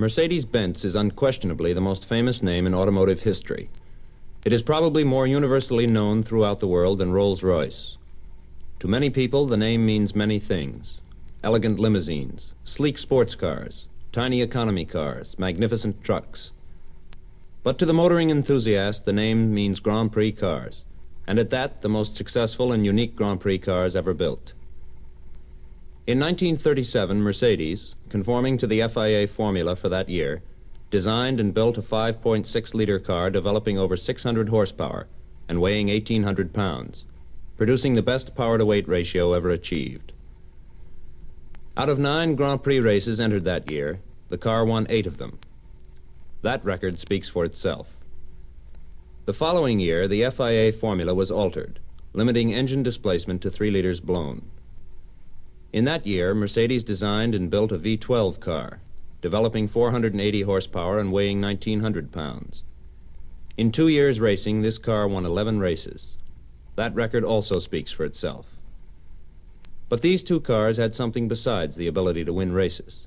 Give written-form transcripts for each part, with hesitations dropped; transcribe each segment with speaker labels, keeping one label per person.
Speaker 1: Mercedes-Benz is unquestionably the most famous name in automotive history. It is probably more universally known throughout the world than Rolls-Royce. To many people, the name means many things: elegant limousines, sleek sports cars, tiny economy cars, magnificent trucks. But to the motoring enthusiast, the name means Grand Prix cars, and at that, the most successful and unique Grand Prix cars ever built. In 1937, Mercedes, conforming to the FIA formula for that year, designed and built a 5.6-liter car developing over 600 horsepower and weighing 1,800 pounds, producing the best power-to-weight ratio ever achieved. Out of 9 Grand Prix races entered that year, the car won 8 of them. That record speaks for itself. The following year, the FIA formula was altered, limiting engine displacement to 3 liters blown. In that year, Mercedes designed and built a V12 car, developing 480 horsepower and weighing 1,900 pounds. In 2 years racing, this car won 11 races. That record also speaks for itself. But these 2 cars had something besides the ability to win races.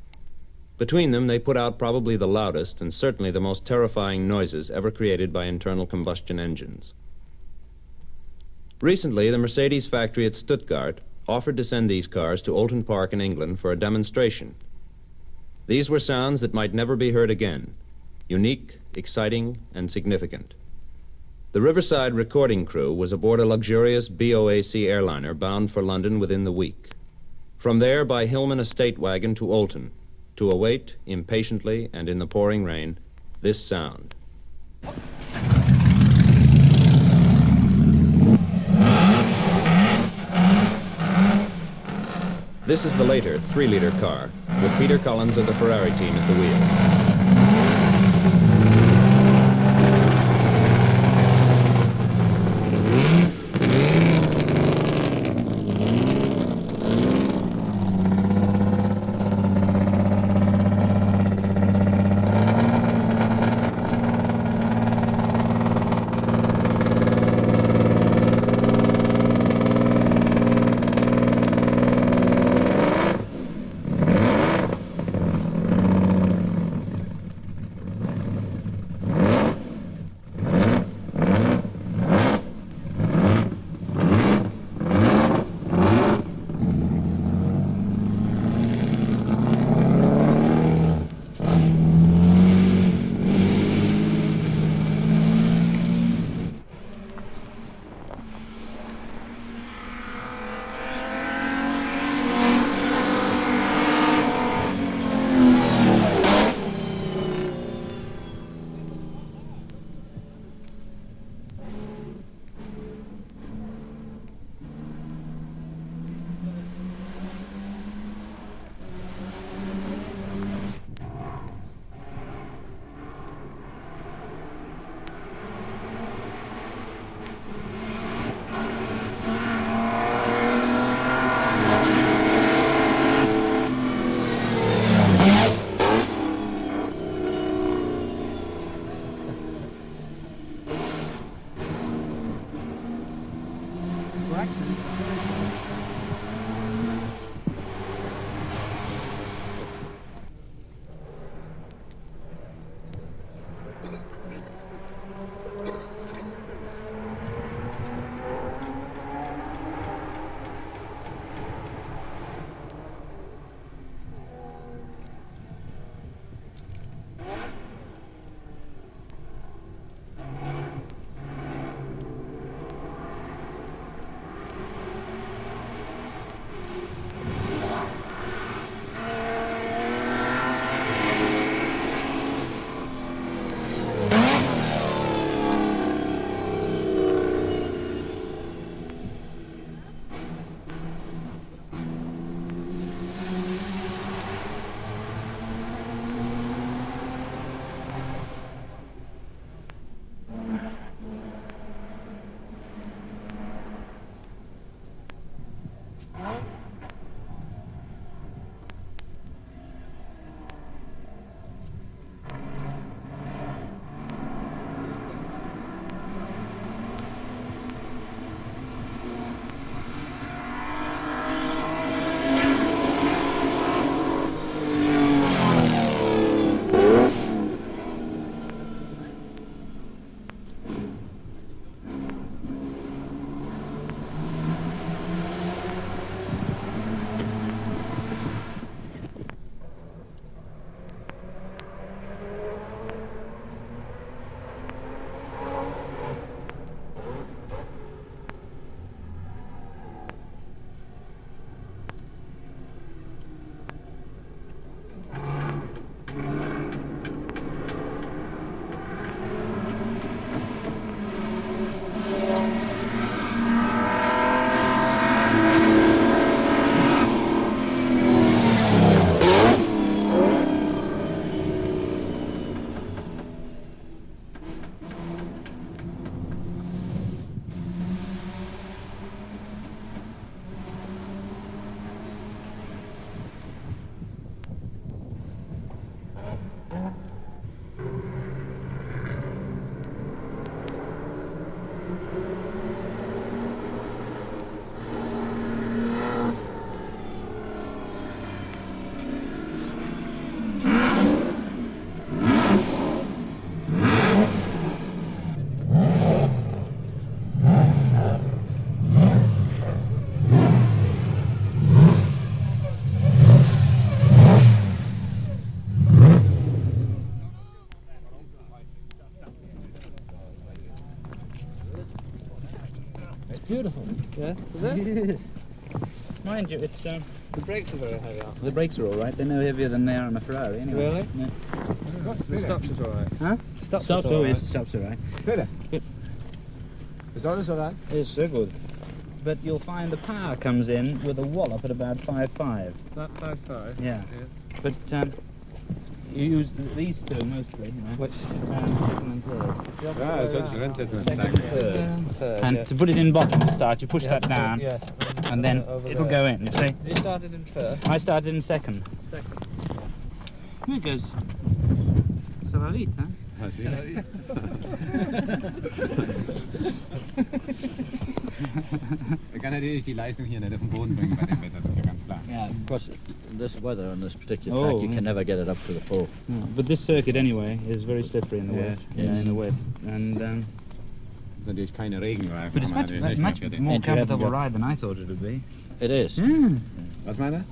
Speaker 1: Between them, they put out probably the loudest and certainly the most terrifying noises ever created by internal combustion engines. Recently, the Mercedes factory at Stuttgart offered to send these cars to Oulton Park in England for a demonstration. These were sounds that might never be heard again, unique, exciting, and significant. The Riverside recording crew was aboard a luxurious B.O.A.C. airliner bound for London within the week. From there, by Hillman estate wagon to Oulton, to await, impatiently and in the pouring rain, this sound. This is the later 3-liter car, with Peter Collins of the Ferrari team at the wheel.
Speaker 2: beautiful.
Speaker 3: Yeah, is it?
Speaker 2: Yes. Mind you, it's
Speaker 3: The brakes are very heavy, aren't
Speaker 2: the brakes are all right. They're no heavier than they are on a Ferrari, anyway.
Speaker 3: Really?
Speaker 2: No.
Speaker 3: they? The stops are alright.
Speaker 2: Huh?
Speaker 3: Stops
Speaker 2: Stops,
Speaker 3: are
Speaker 2: oh
Speaker 3: all
Speaker 2: yes,
Speaker 3: right.
Speaker 2: stops all right.
Speaker 3: Really?
Speaker 2: Good.
Speaker 3: Is alles alright?
Speaker 2: It's so good. But you'll find the power comes in with a wallop at about 5.5.
Speaker 3: That 5.5?
Speaker 2: Yeah. But you use these two mostly, you know.
Speaker 3: Which?
Speaker 2: Second and third.
Speaker 4: Ja, dat zou je erin zetten.
Speaker 2: Second and third. And to put it in bottom to start, you push that down,
Speaker 3: Yes.
Speaker 2: and then it'll go in, you see.
Speaker 3: You started in first.
Speaker 2: I started in second.
Speaker 3: Second.
Speaker 2: Here it goes. Ça va vite, hein?
Speaker 4: Ja, zie je. Ik kan natuurlijk die Leistung hier nicht auf den Boden bringen bei dem Wetter, das ist ja ganz klar.
Speaker 5: Yeah, of course, this weather on this particular
Speaker 2: Oh,
Speaker 5: track, you
Speaker 2: yeah.
Speaker 5: can never get it up to the full.
Speaker 2: Yeah, but this circuit anyway is very slippery in the wet.
Speaker 5: Yes.
Speaker 2: Yeah, in the wet. And
Speaker 4: Das ist natürlich keine Regenreifen.
Speaker 2: but it's
Speaker 4: aber
Speaker 2: much
Speaker 4: natürlich
Speaker 2: much
Speaker 4: nicht mehr
Speaker 2: more
Speaker 5: And you haven't
Speaker 2: comfortable
Speaker 5: got-
Speaker 2: ride than I thought it would be.
Speaker 5: It is.
Speaker 2: Mm.
Speaker 4: Was meint er?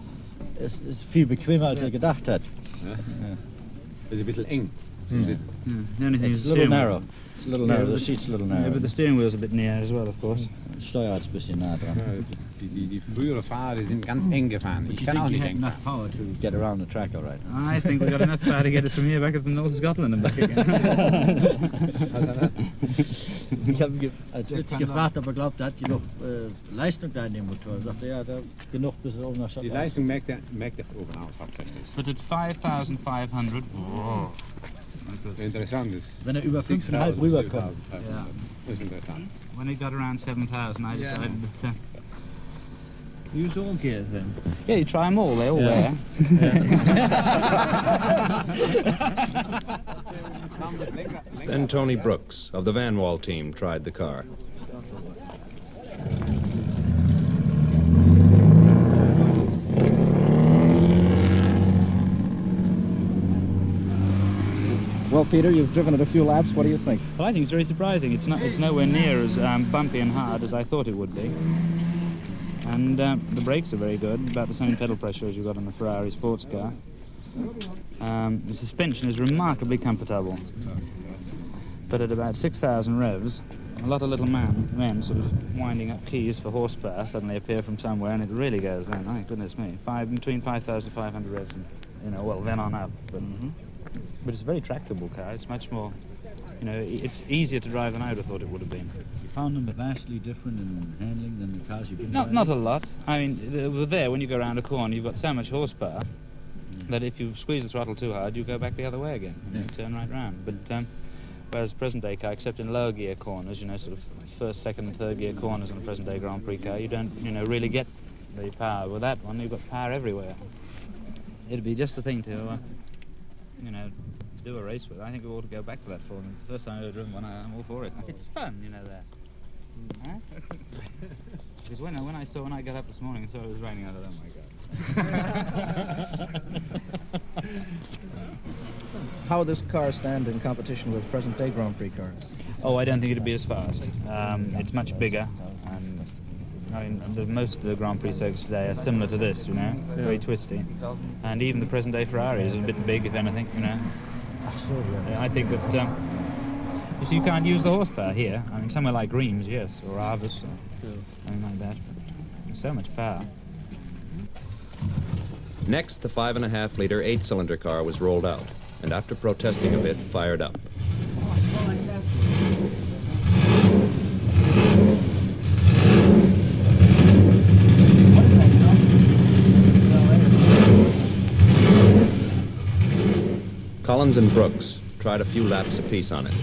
Speaker 5: It's viel bequemer als ich gedacht hat.
Speaker 4: Ja. Das ist ein bisschen eng zum Sitzen.
Speaker 2: Yeah. The only thing
Speaker 5: It's
Speaker 2: is
Speaker 5: a
Speaker 2: the
Speaker 5: little
Speaker 2: steering
Speaker 5: narrow.
Speaker 2: wheel.
Speaker 5: It's a little
Speaker 2: Yeah,
Speaker 5: narrow. The
Speaker 2: but-
Speaker 5: seat's a little
Speaker 2: Yeah,
Speaker 5: narrow.
Speaker 2: but the steering wheel's a bit near as well, of course.
Speaker 5: Steuerrad's ein bisschen nah dran.
Speaker 4: Ja, das ist die frühere Fahrer, die sind ganz eng gefahren.
Speaker 5: But
Speaker 4: Ich
Speaker 5: you
Speaker 4: kann auch
Speaker 5: think you
Speaker 4: nicht
Speaker 5: had
Speaker 4: eng
Speaker 5: enough
Speaker 4: fahren.
Speaker 5: power to get around the track all right?
Speaker 2: I think we've got enough power to get us from here back up to North Scotland and back again.
Speaker 5: Ich habe als Witz gefragt, ob er glaubt, er hat genug Leistung da in dem Motor. Er sagte, ja, da genug bis oben nach
Speaker 4: Die
Speaker 5: Schottland.
Speaker 4: Leistung merkt erst oben aus hauptsächlich.
Speaker 2: But at 5,500,
Speaker 4: Interessant ist.
Speaker 5: Wenn er über 5,5
Speaker 4: 6.000,
Speaker 5: rüberkommt.
Speaker 4: 7.500.
Speaker 2: Yeah.
Speaker 4: Das ist interessant.
Speaker 2: when it got around 7,000, I decided that.
Speaker 3: Use all gears then.
Speaker 2: Yeah, you try them all, they're all
Speaker 3: Yeah.
Speaker 2: there.
Speaker 1: Then Tony Brooks of the Van Wall team tried the car.
Speaker 6: Well, Peter, you've driven it a few laps. What do you think?
Speaker 2: Well, I think it's very surprising. It's nowhere near as bumpy and hard as I thought it would be. And the brakes are very good, about the same pedal pressure as you've got on the Ferrari sports car. The suspension is remarkably comfortable. But at about 6,000 revs, a lot of little men sort of winding up keys for horsepower suddenly appear from somewhere, and it really goes then. My goodness me, between 5,500 revs and, well, then on up. But it's a very tractable car. It's much more, it's easier to drive than I would have thought it would have been.
Speaker 5: You found them vastly different in handling than the cars you've been
Speaker 2: Not a lot. I mean, there, when you go around a corner, you've got so much horsepower that if you squeeze the throttle too hard, you go back the other way again and you turn right round. But whereas present-day car, except in lower gear corners, sort of first, second and third gear corners on a present-day Grand Prix car, you don't, really get the power. With that one, you've got power everywhere. It'd be just the thing to, do a race with. I think we ought to go back to that form. It's the first time I've ever driven one. I'm all for it. It's fun, there. Huh? Because when I got up this morning and saw it was raining, I thought, oh my God.
Speaker 6: How would this car stand in competition with present-day Grand Prix cars?
Speaker 2: Oh, I don't think it'd be as fast. It's much bigger. And most of the Grand Prix circuits today are similar to this, very twisty. And even the present-day Ferrari is a bit big, if anything, I think that you can't use the horsepower here. I mean, somewhere like Reims, yes, or Arvis, or something like that. There's so much power.
Speaker 1: Next, the 5.5-liter 8-cylinder car was rolled out, and after protesting a bit, fired up. Collins and Brooks tried a few laps apiece on it.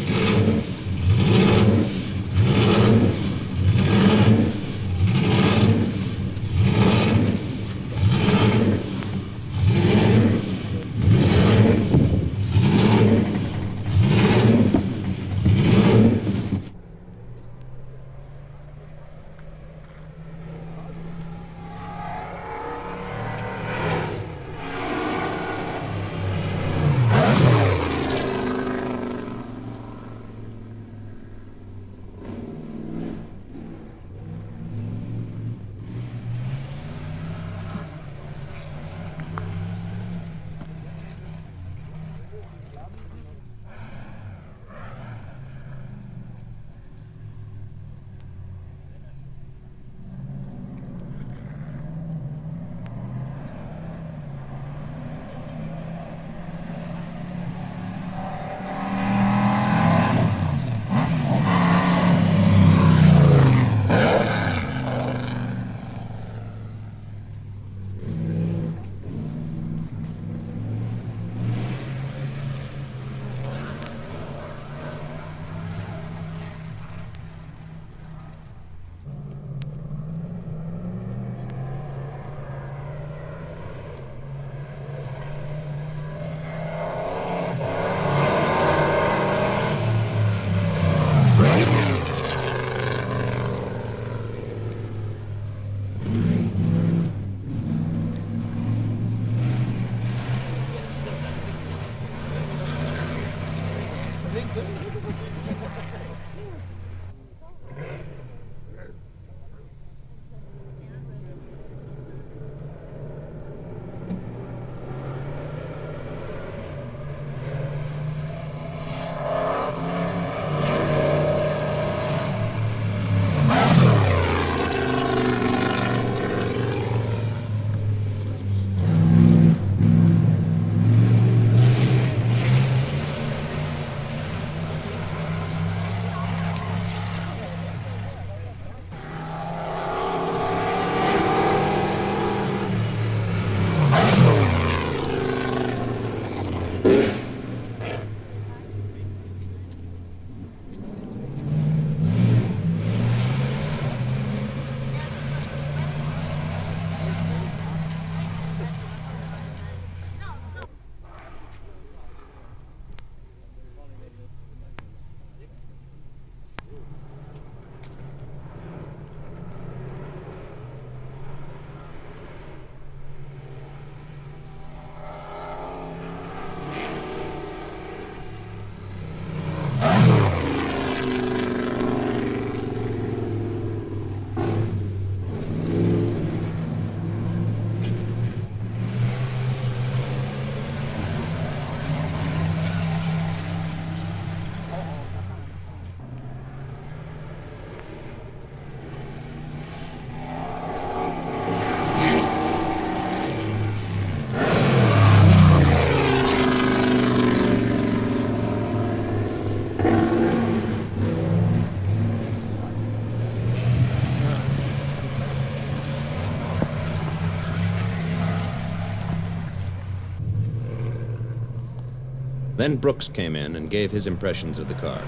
Speaker 1: Then Brooks came in and gave his impressions of the car.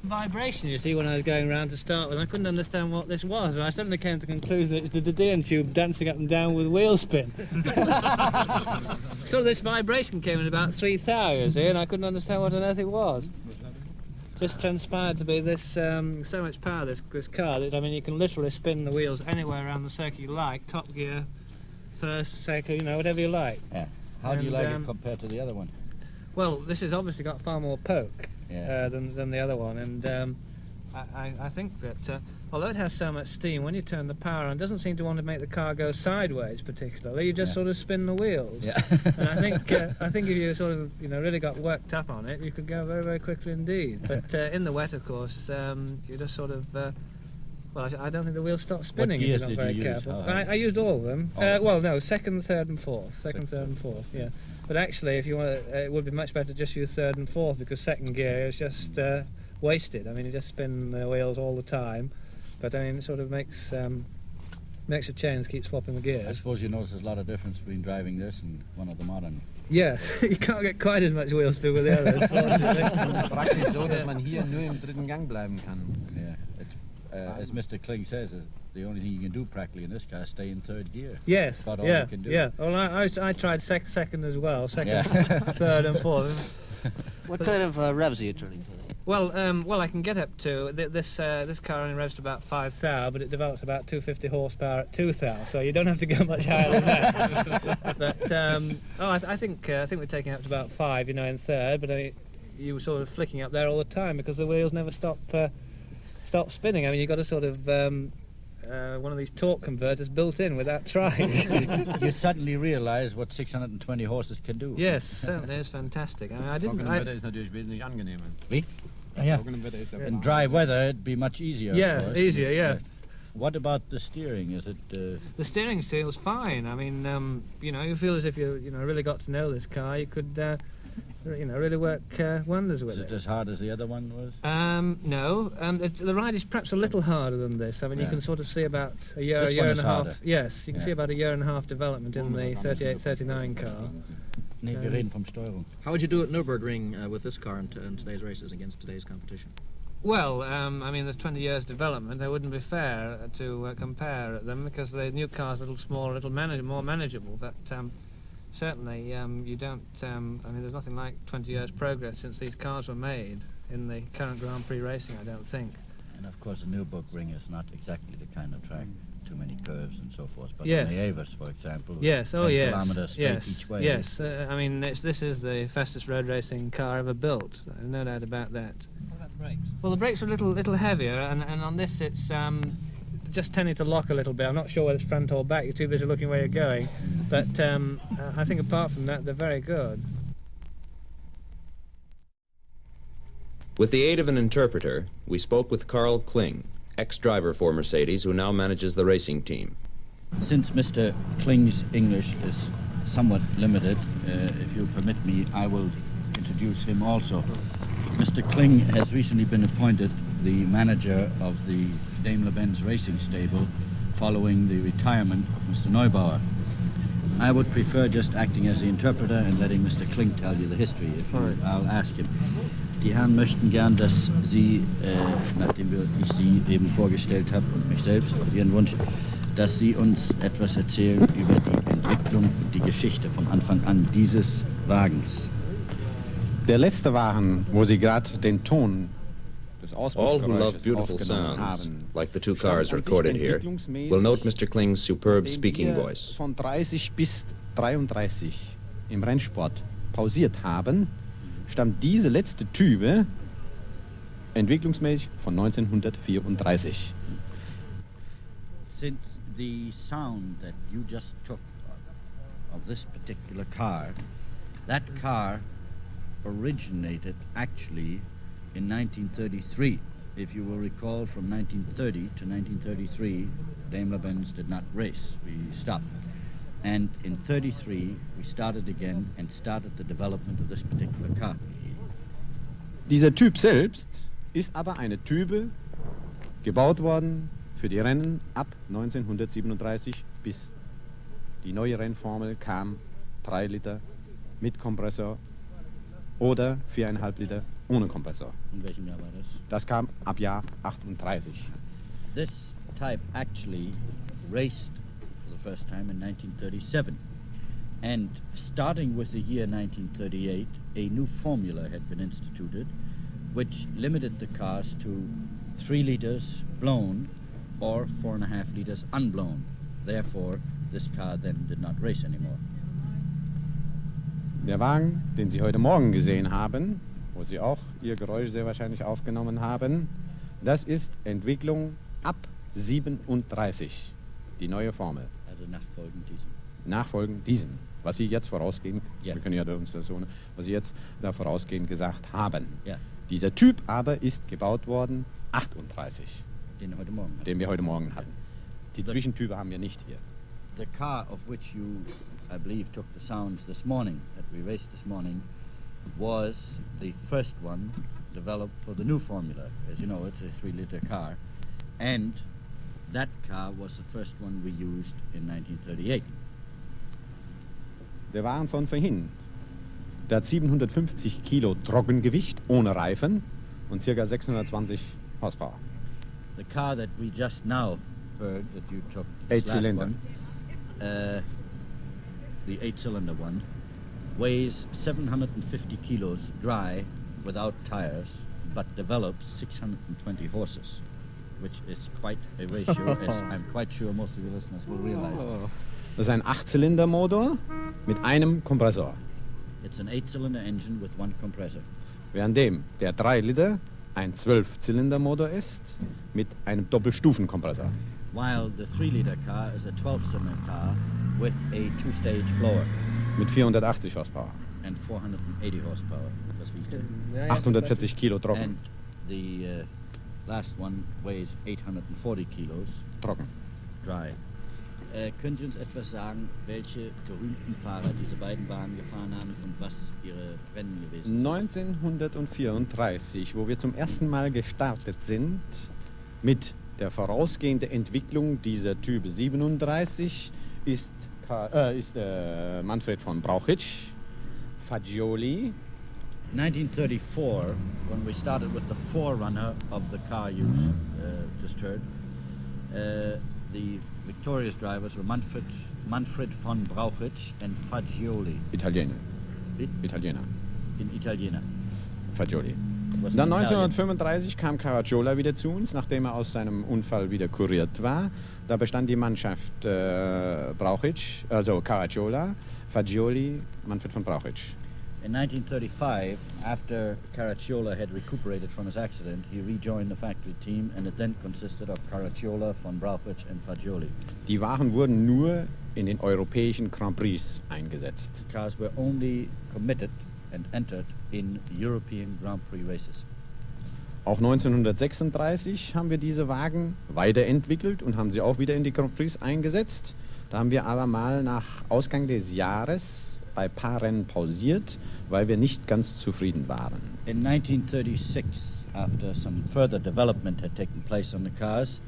Speaker 7: Vibration, you see, when I was going around to start with. I couldn't understand what this was, and I suddenly came to the conclusion that it was the Dedean tube dancing up and down with wheel spin. So this vibration came in about 3 thou, you see, and I couldn't understand what on earth it was. Just transpired to be this so much power, this car, that I mean you can literally spin the wheels anywhere around the circuit you like, top gear, first, second, you know, whatever you like.
Speaker 5: Yeah. How do you like it compared to the other one?
Speaker 7: Well, this has obviously got far more poke.
Speaker 5: Yeah.
Speaker 7: Than the other one, and I think that although it has so much steam, when you turn the power on, it doesn't seem to want to make the car go sideways particularly. You just sort of spin the wheels.
Speaker 5: Yeah.
Speaker 7: And I think if you sort of really got worked up on it, you could go very, very quickly indeed. But in the wet, of course, you just sort of. Well, I don't think the wheels stop spinning if you're not very careful. I used all of them. Well, no, second, third, and fourth. Second, third, and fourth. Yeah. But actually, if you want, it would be much better to just use third and fourth, because second gear is just wasted. I mean, you just spin the wheels all the time. But I mean, it sort of makes a change, keep swapping the gears.
Speaker 5: I suppose you notice there's a lot of difference between driving this and one of the modern.
Speaker 7: Yes, you can't get quite as much wheel speed with the others.
Speaker 4: Praktisch so, dass man hier nur im dritten Gang bleiben kann.
Speaker 5: Yeah, it's, as Mr. Kling says, the only thing you can do practically in this car is stay in third gear.
Speaker 7: Yes,
Speaker 5: That's about all
Speaker 7: yeah,
Speaker 5: you can do.
Speaker 7: yeah. Well, I tried second as well, third and fourth.
Speaker 8: What kind of revs are you turning to?
Speaker 7: Well, I can get up to this car only revs to about 5 thou, but it develops about 250 horsepower at 2 thou, so you don't have to go much higher than that. But I think we're taking up to about 5, you know, in third. But you were sort of flicking up there all the time because the wheels never stop spinning. I mean, you've got a sort of one of these torque converters built in without trying.
Speaker 5: You suddenly realise what 620 horses can do.
Speaker 7: Yes, certainly is fantastic. I mean, I didn't.
Speaker 4: Trockenem Wetter ist natürlich wesentlich angenehmer.
Speaker 5: Wie? Yeah.
Speaker 4: Trockenem Wetter ist
Speaker 5: In dry weather, it'd be much easier.
Speaker 7: Yeah,
Speaker 5: of course.
Speaker 7: easier, yeah.
Speaker 5: What about the steering? Is it?
Speaker 7: The steering feels fine. I mean, you know, you feel as if you really got to know this car. You could, really work wonders with
Speaker 5: Is
Speaker 7: it.
Speaker 5: it as hard as the other one was?
Speaker 7: No. The ride is perhaps a little harder than this. I mean, you can sort of see about a year and a half.
Speaker 5: Harder.
Speaker 7: Yes, you can see about a year and a half development in the 38-39 car.
Speaker 5: Nee, wir reden vom Steuerung.
Speaker 6: How would you do at Nürburgring with this car in today's races against today's competition?
Speaker 7: Well, I mean, there's 20 years development. It wouldn't be fair to compare them because the new car's a little smaller, a little more manageable. But certainly you don't, I mean, there's nothing like 20 years progress since these cars were made in the current Grand Prix racing, I don't think.
Speaker 5: And of course, the Nürburgring is not exactly the kind of track, too many curves and so forth. But
Speaker 7: yes.
Speaker 5: the Evers, for example,
Speaker 7: yes,
Speaker 5: 10 kilometers straight each way.
Speaker 7: Yes, I mean, this is the fastest road racing car ever built, no doubt about that.
Speaker 8: What about the brakes?
Speaker 7: Well, the brakes are a little heavier, and on this it's just tending to lock a little bit. I'm not sure whether it's front or back, you're too busy looking where you're going. But I think apart from that, they're very good.
Speaker 1: With the aid of an interpreter, we spoke with Carl Kling, ex-driver for Mercedes, who now manages the racing team.
Speaker 5: Since Mr. Kling's English is somewhat limited, if you permit me, I will introduce him also. Mr. Kling has recently been appointed the manager of the Daimler-Benz racing stable following the retirement of Mr. Neubauer. I would prefer just acting as the interpreter and letting Mr. Kling tell you the history. I'll ask him. Die Herren möchten gern, dass Sie, nachdem ich Sie eben vorgestellt habe und mich selbst auf Ihren Wunsch, dass Sie uns etwas erzählen über die Entwicklung und die Geschichte vom Anfang an dieses Wagens.
Speaker 4: Der letzte Wagen, wo Sie gerade den Ton des
Speaker 1: All who love
Speaker 4: Auspuffgeräusches
Speaker 1: beautiful
Speaker 4: aufgenommen
Speaker 1: sounds,
Speaker 4: haben,
Speaker 1: like the two
Speaker 4: stammt
Speaker 1: cars
Speaker 4: an sich
Speaker 1: recorded here,
Speaker 4: entwicklungsmäßig,
Speaker 1: will note Mr. Kling's superb
Speaker 4: den
Speaker 1: speaking
Speaker 4: wir
Speaker 1: voice.
Speaker 4: von 30 bis 33 im Rennsport pausiert haben, stammt diese letzte Tübe entwicklungsmäßig von 1934.
Speaker 5: Since the sound that you just took of this particular car, that car originated actually in 1933. If you will recall, from 1930 to 1933, Daimler-Benz did not race. We stopped. And in 33, we started again and started the development of this particular car.
Speaker 4: Dieser Typ selbst ist aber eine Tübe gebaut worden für die Rennen ab 1937 bis die neue Rennformel kam, 3 Liter mit Kompressor oder 4,5 Liter ohne Kompressor.
Speaker 5: In welchem Jahr war das?
Speaker 4: Das kam ab Jahr 38.
Speaker 5: This type actually raced for the first time in 1937. And starting with the year 1938, a new formula had been instituted which limited the cars to 3 liters blown or 4.5 liters unblown. Therefore, this car then did not race anymore.
Speaker 4: Der Wagen, den Sie heute Morgen gesehen haben, wo Sie auch Ihr Geräusch sehr wahrscheinlich aufgenommen haben, das ist Entwicklung ab 37, die neue Formel.
Speaker 5: Also nachfolgend diesem.
Speaker 4: Nachfolgend diesem, was Sie jetzt vorausgehend,
Speaker 5: Ja.
Speaker 4: wir können ja uns das so, was Sie jetzt da vorausgehend gesagt haben.
Speaker 5: Ja.
Speaker 4: Dieser Typ aber ist gebaut worden 38,
Speaker 5: Den heute Morgen hatten.
Speaker 4: den wir heute Morgen hatten. Die Zwischentype haben wir nicht hier.
Speaker 5: The car of which you, I believe, took the sounds this morning, that we raced this morning, was the first one developed for the new formula. As you know, it's a 3-liter car. And that car was the first one we used in 1938.
Speaker 4: Der Wagen von vorhin, der hat 750 Kilo Trockengewicht ohne Reifen und ca. 620 Horsepower.
Speaker 5: The car that we just now heard, that you took, this
Speaker 4: 8-cylinder.
Speaker 5: last one, the 8-cylinder one, weighs 750 kilos dry without tires, but develops 620 horses, which is quite a ratio, as I'm quite sure most of your listeners will realize.
Speaker 4: Das ist ein 8-Zylinder-Motor mit einem Kompressor.
Speaker 5: It's an 8-cylinder engine with 1 compressor.
Speaker 4: Währenddem der 3 Liter ein 12-Zylinder-Motor ist mit einem Doppelstufenkompressor.
Speaker 5: While the 3-liter car is a 12-cylinder car with a 2-stage blower
Speaker 4: Mit 480 Horsepower.
Speaker 5: and 480 horsepower. Das wiegt.
Speaker 4: 840 Kilo trocken.
Speaker 5: And the last one weighs 840 kilos
Speaker 4: Trocken.
Speaker 5: dry. Können Sie uns etwas sagen, welche berühmten Fahrer diese beiden Wagen gefahren haben und was ihre Rennen gewesen sind?
Speaker 4: 1934, wo wir zum ersten Mal gestartet sind, mit der vorausgehenden Entwicklung dieser Type 37, ist Manfred von Brauchitsch, Fagioli.
Speaker 5: 1934, when we started with the forerunner of the car you just heard, the victorious drivers were Manfred Manfred von Brauchitsch and Fagioli.
Speaker 4: Italiener.
Speaker 5: Wie?
Speaker 4: Italiener.
Speaker 5: In Italiener.
Speaker 4: Fagioli.
Speaker 5: Was
Speaker 4: Dann
Speaker 5: in Italien?
Speaker 4: 1935 kam Caracciola wieder zu uns, nachdem er aus seinem Unfall wieder kuriert war. Da bestand die Mannschaft Brauchitsch, also Caracciola, Fagioli, Manfred von Brauchitsch.
Speaker 5: In 1935, after Caracciola had recuperated from his accident, he rejoined the factory team, and it then consisted of Caracciola, von Brauchitsch and Fagioli.
Speaker 4: Die Wagen wurden nur in den europäischen Grand Prix eingesetzt.
Speaker 5: The cars were only committed and entered in European Grand Prix races.
Speaker 4: Auch 1936 haben wir diese Wagen weiterentwickelt und haben sie auch wieder in die Grand Prix eingesetzt. Da haben wir aber mal nach Ausgang des Jahres bei ein paar Rennen pausiert, weil wir nicht ganz zufrieden waren.
Speaker 5: In 1936, after some further development had taken place on the cars,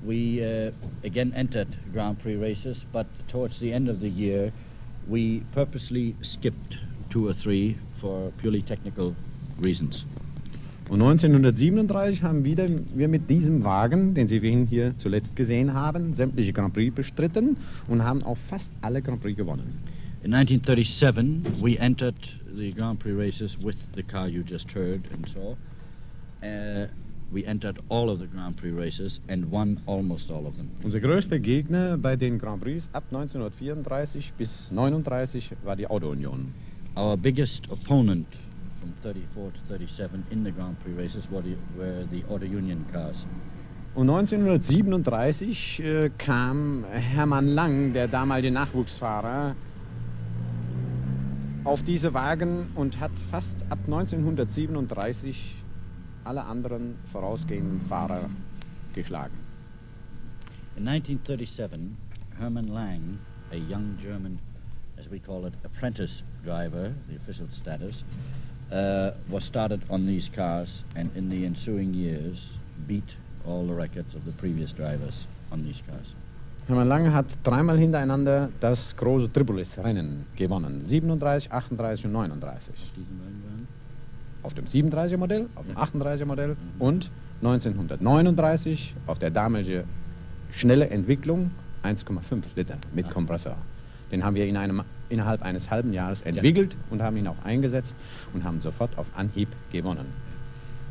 Speaker 5: we again entered Grand Prix races, but towards the end of the year, we purposely skipped 2 or 3 for purely technical reasons.
Speaker 4: Und 1937 haben wir mit diesem Wagen, den Sie hier zuletzt gesehen haben, sämtliche Grand Prix bestritten und haben auch fast alle Grand Prix gewonnen.
Speaker 5: In 1937, we entered the Grand Prix races with the car you just heard and saw. We entered all of the Grand Prix races and won almost all of them.
Speaker 4: Unser größter Gegner bei den Grand Prix ab 1934 bis 1939 war die Auto-Union.
Speaker 5: Our biggest opponent from 34 to 37 in the Grand Prix races were the Auto Union cars.
Speaker 4: Und 1937 kam Hermann Lang, der damalige Nachwuchsfahrer, auf diese Wagen und hat fast ab 1937 alle anderen vorausgehenden Fahrer geschlagen.
Speaker 5: In 1937, Hermann Lang, a young German, as we call it, apprentice driver, the official status, was started on these cars and in the ensuing years beat all the records of the previous drivers on these cars.
Speaker 4: Hermann Lang hat dreimal hintereinander das große Tripolis-Rennen gewonnen. 37, 38 und 39. Auf dem 37er Modell, auf dem 38er Modell und 1939 auf der damalige schnelle Entwicklung 1,5 Liter mit Kompressor. Den haben wir innerhalb eines halben Jahres entwickelt und haben ihn auch eingesetzt und haben sofort auf Anhieb gewonnen.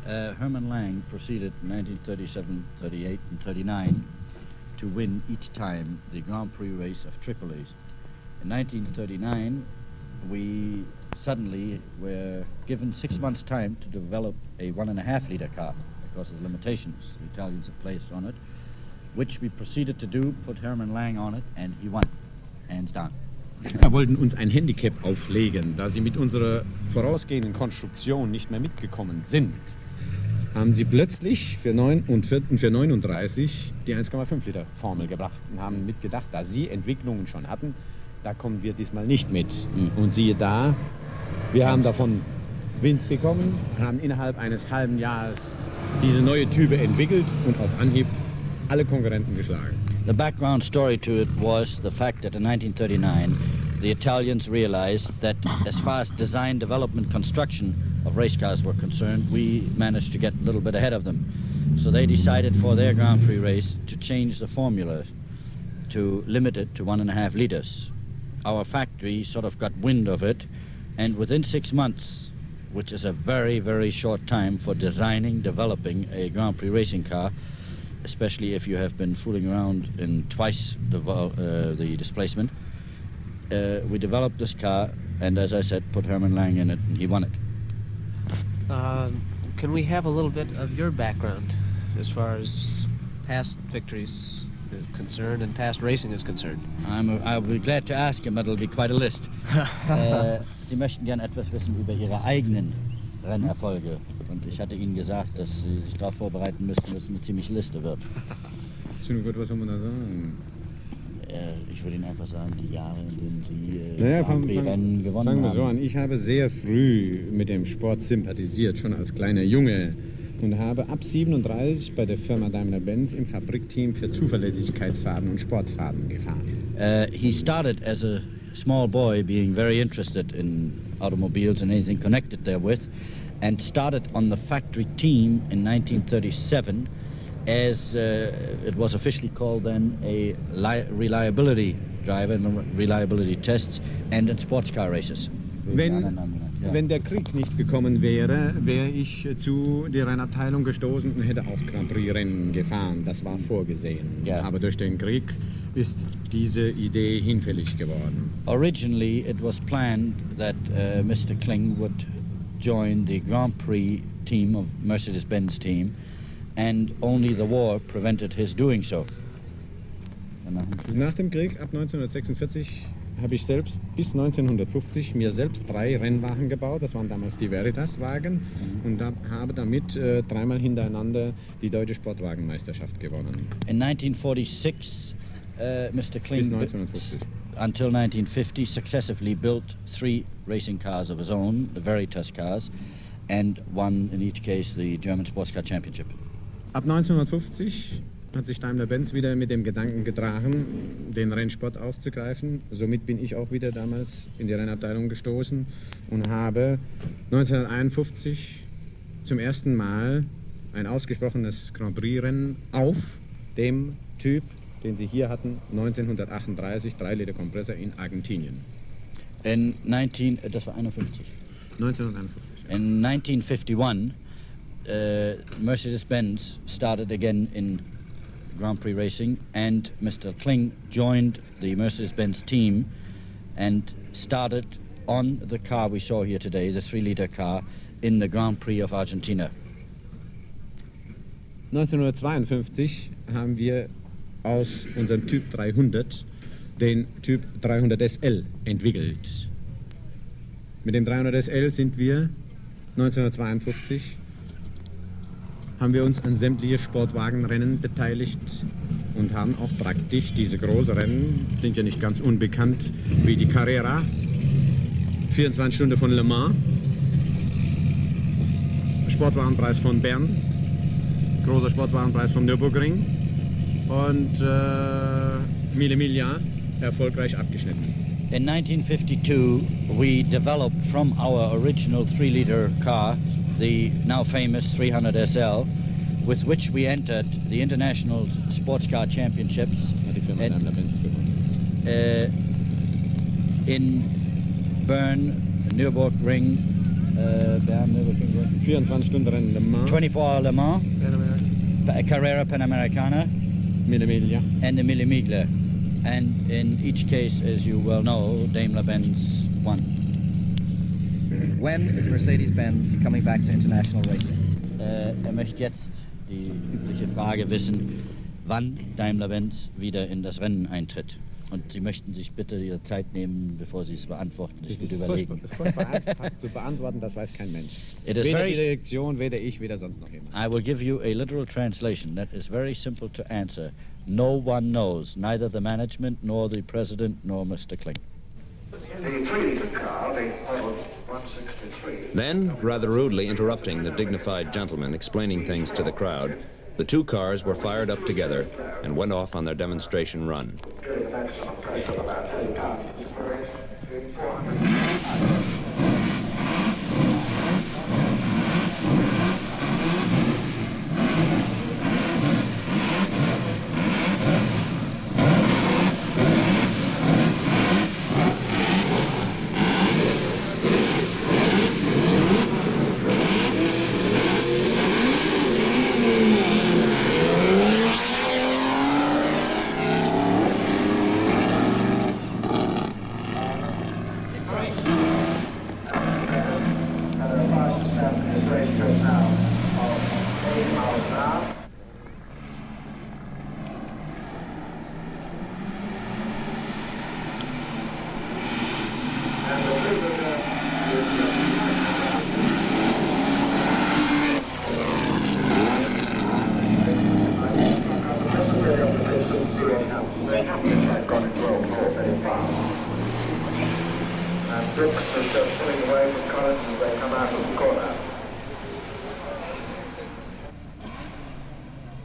Speaker 5: Hermann Lang proceeded in 1937, 38 and 39 to win each time the Grand Prix race of Tripolis. In 1939, we suddenly were given 6 months' time to develop a 1.5 liter car because of the limitations the Italians had placed on it, which we proceeded to do, put Hermann Lang on it, and he won, hands down.
Speaker 4: Wir wollten uns ein Handicap auflegen, da sie mit unserer vorausgehenden Konstruktion nicht mehr mitgekommen sind. Haben sie plötzlich für 39 die 1,5 Liter Formel gebracht und haben mitgedacht, da sie Entwicklungen schon hatten, da kommen wir diesmal nicht mit. Und siehe da, wir haben davon Wind bekommen, haben innerhalb eines halben Jahres diese neue Type entwickelt und auf Anhieb alle Konkurrenten geschlagen.
Speaker 5: The background story to it was the fact that in 1939 the Italians realized that as far as design, development, construction of race cars were concerned, we managed to get a little bit ahead of them. So they decided for their Grand Prix race to change the formula to limit it to 1.5 liters. Our factory sort of got wind of it, and within 6 months, which is a very, very short time for designing, developing a Grand Prix racing car, especially if you have been fooling around in twice the displacement, we developed this car, and as I said, put Hermann Lang in it, and he won it.
Speaker 8: Can we have a little bit of your background as far as past victories is concerned and past racing is concerned?
Speaker 5: I'll be glad to ask him, but it'll be quite a list. Sie möchten gern etwas wissen über Ihre eigenen Rennerfolge. Und ich hatte Ihnen gesagt, dass Sie sich darauf vorbereiten müssten, dass es eine ziemliche Liste wird.
Speaker 4: Schön gut, was soll man da sagen?
Speaker 5: Ich würde Ihnen einfach sagen, die Jahre, in denen Sie
Speaker 4: Grand
Speaker 5: Prix-Rennen gewonnen
Speaker 4: fangen wir
Speaker 5: haben.
Speaker 4: so an. Ich habe sehr früh mit dem Sport sympathisiert, schon als kleiner Junge. Und habe ab 37 bei der Firma Daimler-Benz im Fabrikteam für Zuverlässigkeitsfahrten und Sportfahrten gefahren.
Speaker 5: He started as a small boy being very interested in automobiles and anything connected therewith, and started on the factory team in 1937 as it was officially called then a reliability driver in reliability tests and in sports car races.
Speaker 4: Wenn der Krieg nicht gekommen wäre, wäre ich zu der Rennabteilung gestoßen und hätte auch Grand Prix Rennen gefahren. Das war vorgesehen.
Speaker 5: Ja.
Speaker 4: Aber durch den Krieg ist diese Idee hinfällig geworden.
Speaker 5: Originally, it was planned that Mr. Kling would join the Grand Prix team of Mercedes-Benz team, and only the war prevented his doing so.
Speaker 4: Nach dem Krieg ab 1946 habe ich selbst bis 1950 mir selbst 3 Rennwagen gebaut. Das waren damals die Veritas-Wagen und habe damit 3-mal hintereinander die deutsche Sportwagenmeisterschaft gewonnen.
Speaker 5: In 1946, Mr. Kling,
Speaker 4: Bis 1950.
Speaker 5: Until 1950, successively built 3 racing cars of his own, the Veritas cars, and won in each case the German Sports Car Championship.
Speaker 4: Ab 1950 hat sich Daimler-Benz wieder mit dem Gedanken getragen, den Rennsport aufzugreifen. Somit bin ich auch wieder damals in die Rennabteilung gestoßen und habe 1951 zum ersten Mal ein ausgesprochenes Grand Prix-Rennen auf dem Typ, den Sie hier hatten, 1938, 3-Liter-Kompressor in Argentinien.
Speaker 5: Das war 51.
Speaker 4: 1951. Ja.
Speaker 5: In 1951, Mercedes-Benz started again in Grand Prix racing, and Mr. Kling joined the Mercedes-Benz team and started on the car we saw here today, the 3-liter car, in the Grand Prix of Argentina.
Speaker 4: 1952 haben wir aus unserem Typ 300 den Typ 300 SL entwickelt. Mit dem 300 SL sind wir 1952 haben wir uns an sämtliche Sportwagenrennen beteiligt und haben auch praktisch diese großen Rennen, sind ja nicht ganz unbekannt, wie die Carrera, 24 Stunden von Le Mans, Sportwagenpreis von Bern, großer Sportwagenpreis vom Nürburgring und Mille Miglia erfolgreich abgeschnitten.
Speaker 5: In 1952, we developed from our original 3-liter car the now famous 300 SL, with which we entered the International Sports Car Championships in Bern, Nürburgring,
Speaker 4: 24-Stunden-Rennen Le Mans,
Speaker 5: 24-hour Le Mans, Carrera Panamericana,
Speaker 4: Mille Miglia,
Speaker 5: and the Mille Miglia. And in each case, as you well know, Daimler-Benz won.
Speaker 6: When is Mercedes-Benz coming back to international racing?
Speaker 5: Möchte jetzt die übliche Frage wissen, wann Daimler-Benz wieder in das Rennen eintritt. Und Sie möchten sich bitte Ihre Zeit nehmen, bevor Sie es beantworten, sich gut überlegen.
Speaker 4: Furchtbar einfach zu beantworten, das weiß kein Mensch.
Speaker 5: It is
Speaker 4: Weder die Direktion, weder ich, weder sonst noch jemand.
Speaker 5: I will give you a literal translation that is very simple to answer. No one knows, neither the management, nor the president, nor Mr. Kling.
Speaker 9: The 3-liter car, the W163.
Speaker 1: Then, rather rudely interrupting the dignified gentleman explaining things to the crowd, the 2 cars were fired up together and went off on their demonstration run.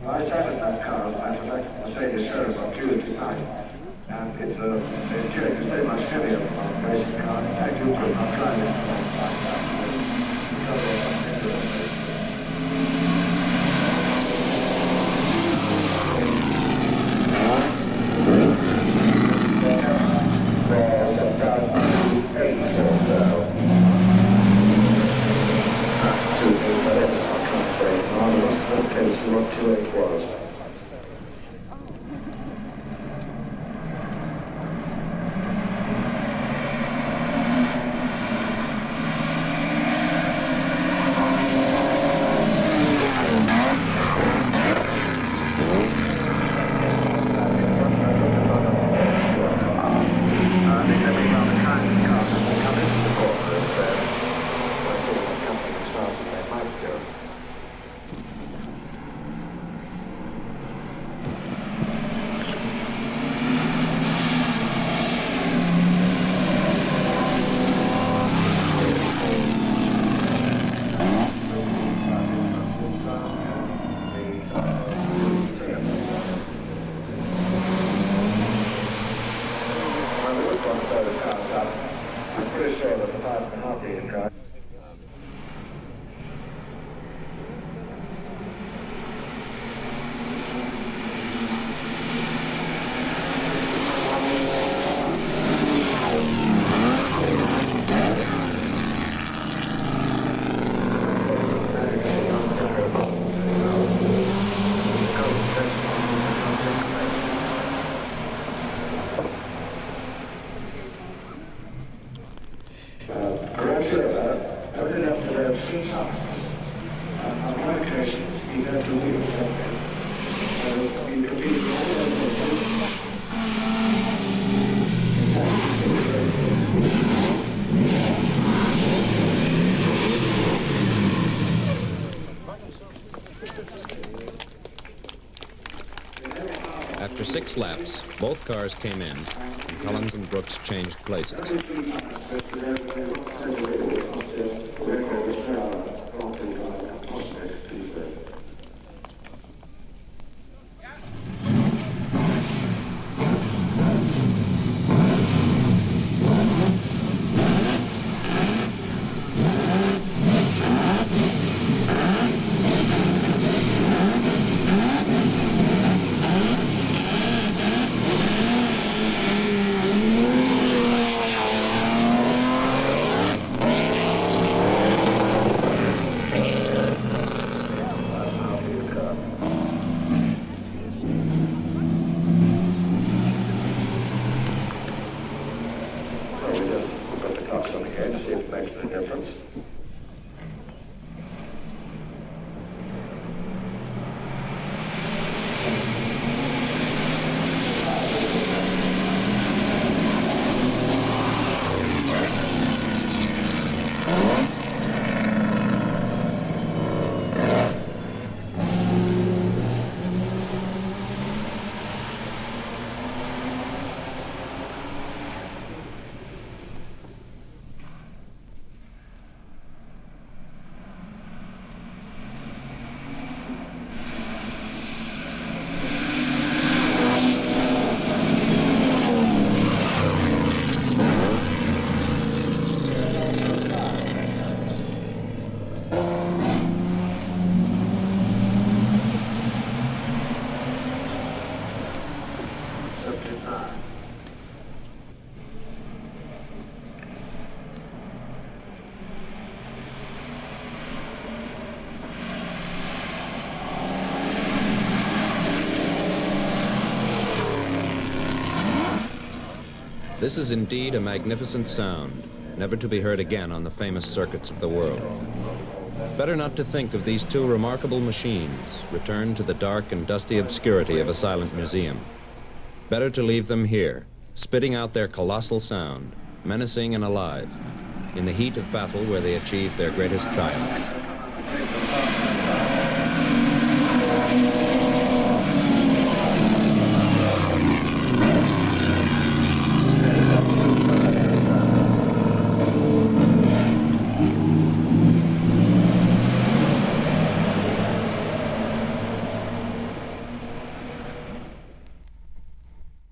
Speaker 9: I started that car at a Mercedes showroom on Tuesday night, and it's very much heavier than a racing car. In fact, you could not drive it like that. what 2.8 was. I'm pretty sure that the 5.5 meter car.
Speaker 1: After 6 laps, both cars came in, and Collins and Brooks changed places. This is indeed a magnificent sound, never to be heard again on the famous circuits of the world. Better not to think of these two remarkable machines returned to the dark and dusty obscurity of a silent museum. Better to leave them here, spitting out their colossal sound, menacing and alive, in the heat of battle where they achieved their greatest triumphs.